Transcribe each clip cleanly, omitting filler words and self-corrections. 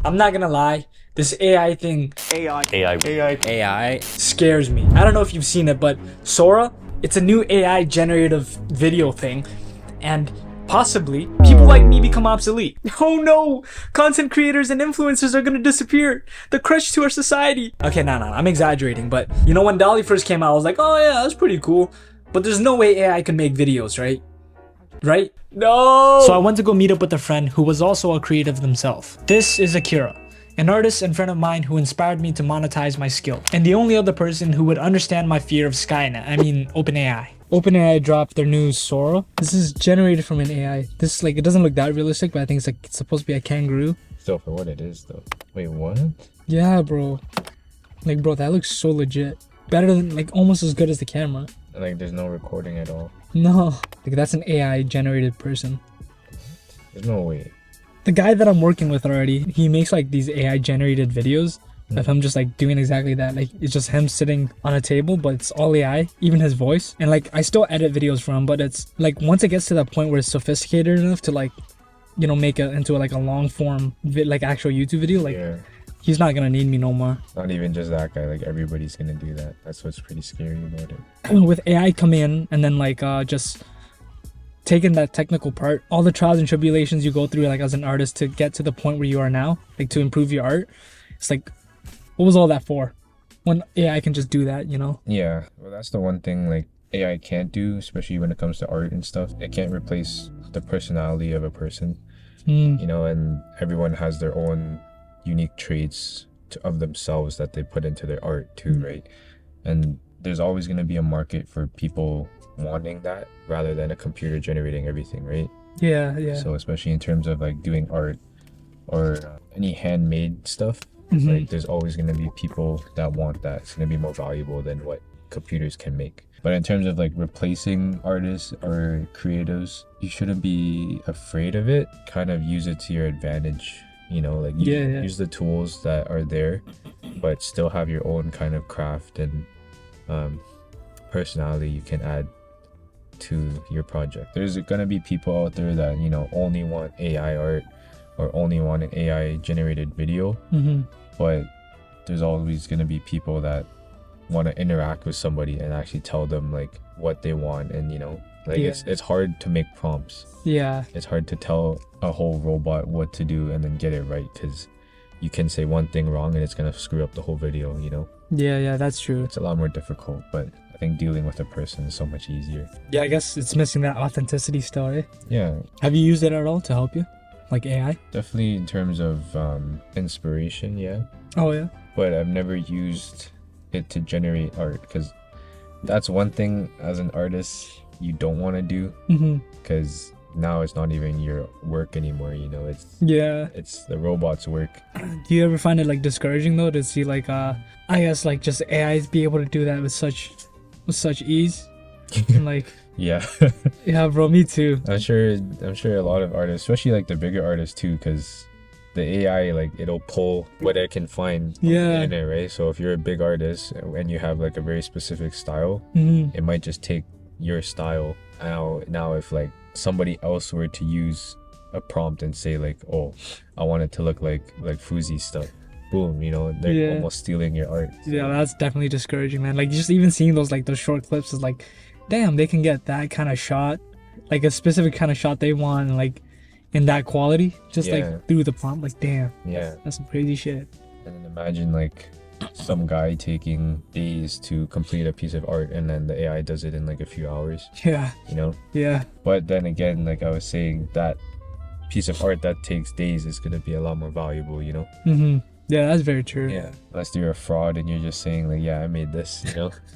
I'm not gonna lie, this AI thing AI. scares me. I don't know if you've seen it, but Sora, it's a new AI generative video thing, and possibly people like me become obsolete. Oh no! Content creators and influencers are gonna disappear. The crutch to our society. Okay, no, I'm exaggerating, but you know when Dolly first came out, I was like, oh yeah, that's pretty cool. But there's no way AI can make videos, right? Right? No! So I went to go meet up with a friend who was also a creative themselves. This is Akira, an artist and friend of mine who inspired me to monetize my skill, and the only other person who would understand my fear of Skynet, OpenAI. OpenAI dropped their new Sora. This is generated from an AI. This it doesn't look that realistic, but I think it's supposed to be a kangaroo. Still for what it is though. Wait, what? Yeah, bro. Bro, that looks so legit. Better than, almost as good as the camera. There's no recording at all. No, that's an AI generated person. There's no way. The guy that I'm working with already, he makes these AI generated videos of him just doing exactly that. It's just him sitting on a table, but it's all AI, even his voice. And I still edit videos for him, but it's once it gets to that point where it's sophisticated enough to make it into a long form actual YouTube video, yeah. He's not gonna need me no more. Not even just that guy, everybody's gonna do that. That's what's pretty scary about it. With AI coming in and then just taking that technical part, all the trials and tribulations you go through as an artist to get to the point where you are now, to improve your art, it's what was all that for when AI can just do that, you know? Yeah, well that's the one thing AI can't do, especially when it comes to art and stuff. It can't replace the personality of a person. You know, and everyone has their own unique traits of themselves that they put into their art too, right? And there's always going to be a market for people wanting that rather than a computer generating everything, right? Yeah. So especially in terms of doing art or any handmade stuff, there's always going to be people that want that. It's going to be more valuable than what computers can make. But in terms of replacing artists or creatives, you shouldn't be afraid of it. Kind of use it to your advantage. You know, use the tools that are there, but still have your own kind of craft and personality you can add to your project. There's gonna be people out there that only want AI art or only want an AI generated video, but there's always gonna be people that want to interact with somebody and actually tell them what they want, and it's hard to make prompts. Yeah, it's hard to tell a whole robot what to do and then get it right, because you can say one thing wrong and it's gonna screw up the whole video. Yeah, that's true. It's a lot more difficult, but I think dealing with a person is so much easier. Yeah, I guess it's missing that authenticity still, eh? Yeah. Have you used it at all to help you, AI? Definitely in terms of inspiration, yeah. Oh yeah. But I've never used it to generate art, because that's one thing as an artist you don't want to do, because now it's not even your work anymore, it's the robot's work. Do you ever find it discouraging though to see I guess just AIs be able to do that with such ease? And yeah. Yeah, bro, me too. I'm sure a lot of artists, especially the bigger artists too, because the AI it'll pull what it can find on the internet, right? So if you're a big artist and you have a very specific style, it might just take your style. Now if somebody else were to use a prompt and say oh, I want it to look like Fuzi's stuff, boom, they're almost stealing your art. So. Yeah, that's definitely discouraging, man. Just even seeing those those short clips is damn, they can get that kind of shot, a specific kind of shot they want, and in that quality, just through the prompt. Damn, that's some crazy shit. And then imagine some guy taking days to complete a piece of art, and then the AI does it in a few hours. Yeah. Yeah. But then again, I was saying, that piece of art that takes days is gonna be a lot more valuable, Yeah, that's very true. Yeah. Unless you're a fraud and you're just saying yeah, I made this,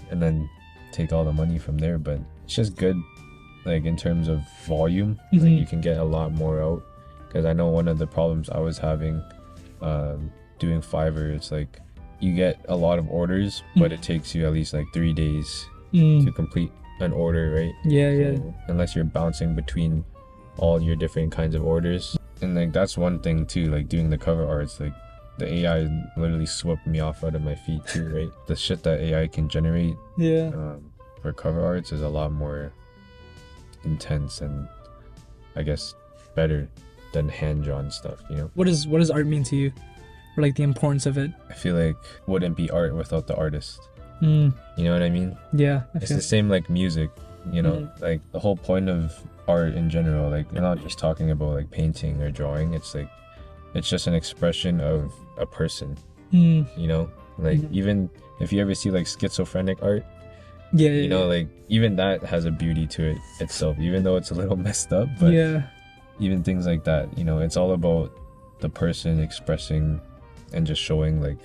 and then take all the money from there. But it's just good, in terms of volume, you can get a lot more out. Because I know one of the problems I was having doing Fiverr, it's you get a lot of orders, but it takes you at least 3 days to complete an order, right? Yeah. Unless you're bouncing between all your different kinds of orders. And that's one thing too, doing the cover arts, the AI literally swept me off out of my feet too, right? The shit that AI can generate for cover arts is a lot more intense and I guess better than hand-drawn stuff, What does art mean to you? or like the importance of it? I feel like wouldn't be art without the artist. Mm, You know what I mean? yeah, I It's feel the same like music, you know, like the whole point of art in general, like you're not just talking about like painting or drawing. It's like, it's just an expression of a person, mm, you know, like even if you ever see like schizophrenic art, yeah, you know, like even that has a beauty to it itself, even though it's a little messed up, but yeah. even things like that, you know, it's all about the person expressing and just showing like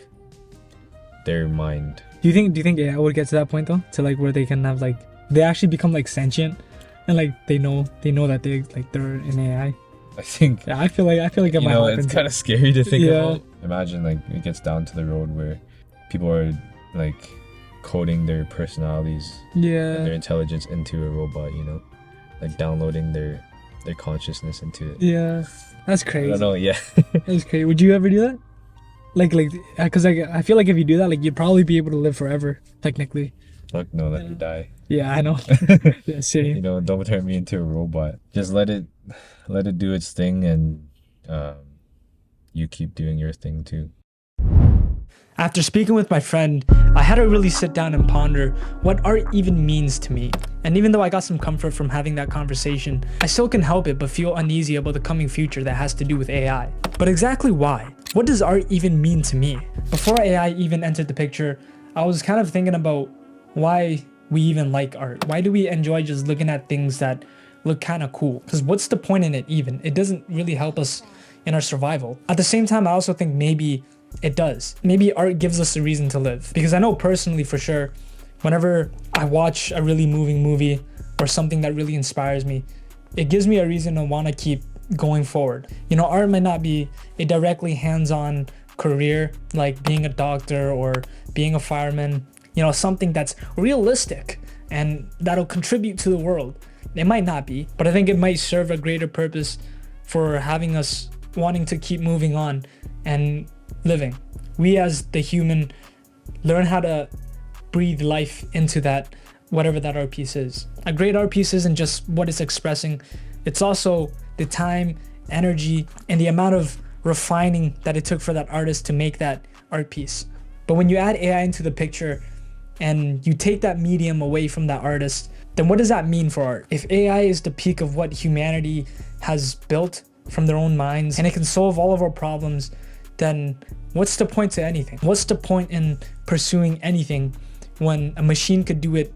their mind. Do you think AI would get to that point though, to like where they can have like they actually become like sentient, and like they know that they're an AI? I think, Yeah, I feel like it you might know, happen. it's kind of scary to think Yeah. about. Imagine like it gets down to the road where people are like coding their personalities and their Yeah, intelligence into a robot, you know, like downloading their consciousness into it. yeah. That's I crazy. don't know. Yeah. That's crazy. Would you ever do that? Because I feel like if you do that, like you'd probably be able to live forever, technically. Fuck no, let me die. Yeah, I know. Yeah, You same. know, don't turn me into a robot. Just let it do its thing, and you keep doing your thing too. After speaking with my friend, I had to really sit down and ponder what art even means to me. And even though I got some comfort from having that conversation, I still can help it but feel uneasy about the coming future that has to do with AI. But exactly why? What does art even mean to me? Before AI even entered the picture, I was kind of thinking about why we even like art. Why do we enjoy just looking at things that look kind of cool? Because what's the point in it even? It doesn't really help us in our survival. At the same time, I also think maybe it does. Maybe art gives us a reason to live. Because I know personally for sure, whenever I watch a really moving movie or something that really inspires me, it gives me a reason to want to keep going forward. You know, art might not be a directly hands-on career like being a doctor or being a fireman, you know, something that's realistic and that'll contribute to the world. It might not be, but I think it might serve a greater purpose for having us wanting to keep moving on and living. We as the human learn how to breathe life into that, whatever that art piece is. A great art piece isn't just what it's expressing, it's also the time, energy, and the amount of refining that it took for that artist to make that art piece. But when you add AI into the picture and you take that medium away from that artist, then what does that mean for art? If AI is the peak of what humanity has built from their own minds and it can solve all of our problems, then what's the point to anything? What's the point in pursuing anything when a machine could do it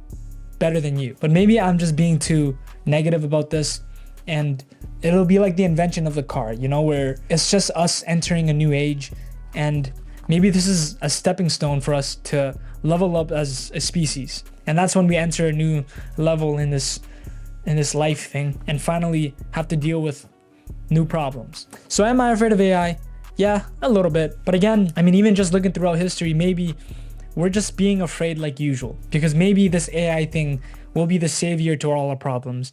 better than you? But maybe I'm just being too negative about this, and it'll be like the invention of the car, you know, where it's just us entering a new age, and maybe this is a stepping stone for us to level up as a species. And that's when we enter a new level in this life thing and finally have to deal with new problems. So am I afraid of AI? Yeah, a little bit. But again, I mean, even just looking throughout history, maybe we're just being afraid like usual, because maybe this AI thing will be the savior to all our problems.